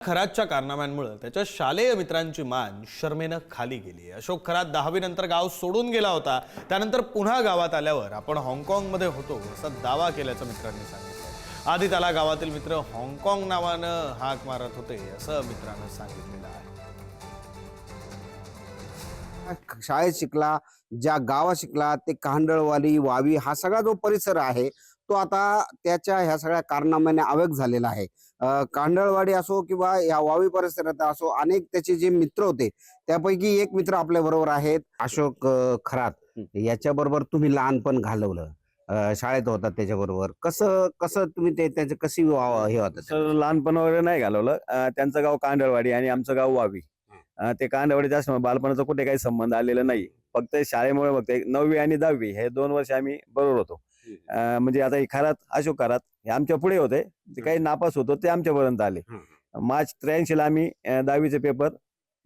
खरातच्या कारनाम्यांमुळे त्याच्या शालेय मित्रांची मान शर्मेनं खाली गेली. अशोक खरात 10वी नंतर गाव सोडून गेला होता. त्यानंतर पुन्हा गावात आल्यावर आपण हाँगकाँगमध्ये होतो असा दावा केल्याचं मित्रांनी सांगितलं. आधी त्याला गावातील मित्र हाँगकाँग नावानं हाक मारत होते असं मित्रानं सांगितलेलं आहे. शाळेत शिकला, ज्या गावात शिकला ते कांडळवाली वावी हा सगळा जो परिसर आहे तो आता त्याच्या ह्या सगळ्या कारनाम्याने अवेग झालेला आहे. कांडळवाडी असो किंवा या वावी परिसरात असो, अनेक त्याचे जे मित्र होते त्यापैकी एक मित्र आपल्या बरोबर आहेत, अशोक खरात. याच्या बरोबर तुम्ही लहानपण घालवलं, शाळेत होता त्याच्याबरोबर. कसं कसं तुम्ही त्याचे कशी हे होतं? सर, लहानपण वगैरे नाही घालवलं. त्यांचं गाव कांडळवाडी आणि आमचं गाव वावी. ते कांडळवाडीचं असल्यामुळे बालपणाचा कुठे काही संबंध आलेला नाही. फक्त शाळेमुळे फक्त 9वी आणि 10वी हे 2 वर्ष आम्ही बरोबर होतो. म्हणजे आता खरात अशोक खरात हे आमच्या पुढे होते, ते काही नापास होतो ते आमच्यापर्यंत आले. मार्च 83 ला आम्ही 10वीचे पेपर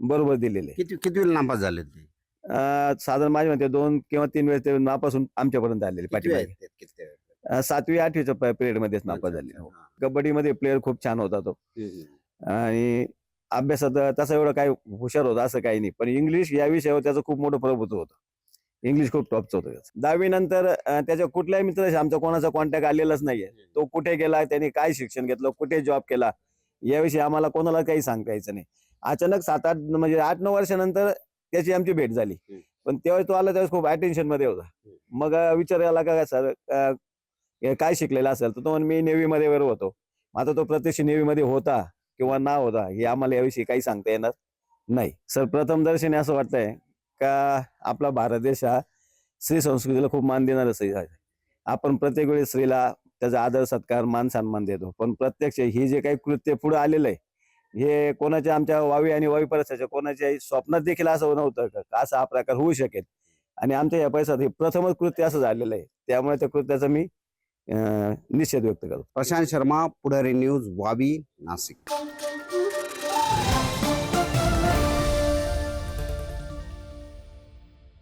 बरोबर दिलेले. किती नापास झाले ते? साधारण माझे म्हणते 2 किंवा 3 वेळेस ते नापासून आमच्यापर्यंत आलेले. पाठीमागे 7वी 8वीच्या पिरियड मध्येच नापास झाले. कबड्डीमध्ये प्लेअर खूप छान होता तो, आणि अभ्यासात तसं एवढं काही हुशार होता असं काही नाही, पण इंग्लिश या विषयावर त्याचं खूप मोठं प्रभुत्व होतं. इंग्लिश खूप टॉपचं होतं. 10वी नंतर त्याच्या कुठल्याही मित्राशी आमचा कोणाचा कॉन्टॅक्ट आलेलाच नाहीये. तो कुठे गेला, त्याने काय शिक्षण घेतलं, कुठे जॉब केला याविषयी आम्हाला कोणाला काही सांगता यायचं नाही. अचानक 7-8 म्हणजे 8-9 वर्षानंतर त्याची आमची भेट झाली. पण तेव्हा तो आला त्यावेळेस खूप अटेन्शन मध्ये होता. मग विचारायला का सर काय शिकलेला असेल, तर तो म्हणे मी नेव्हीमध्ये वगैरे होतो. आता तो प्रत्यक्ष नेव्हीमध्ये होता किंवा ना होता हे आम्हाला याविषयी काही सांगता येणार नाही. सर, प्रथम दर्शनी असं वाटतंय का आपला भारत देश हा स्त्री संस्कृतीला खूप मान देणारा देश आहे. आपण प्रत्येक वेळी स्त्रीला त्याचा आदर सत्कार मान सन्मान देतो, पण प्रत्यक्ष ही जे काही कृत्य पुढे आलेलं आहे हे कोणाच्या आमच्या वावी आणि वावी परिसराच्या कोणाच्या स्वप्नात देखील असं नव्हतं का असा हा प्रकार होऊ शकेल. आणि आमच्या या परिसरात हे प्रथमच कृत्य असं झालेलं आहे. त्यामुळे त्या कृत्याचा मी निषेध व्यक्त करतो. प्रशांत शर्मा, पुढारी न्यूज, वावी, नाशिक.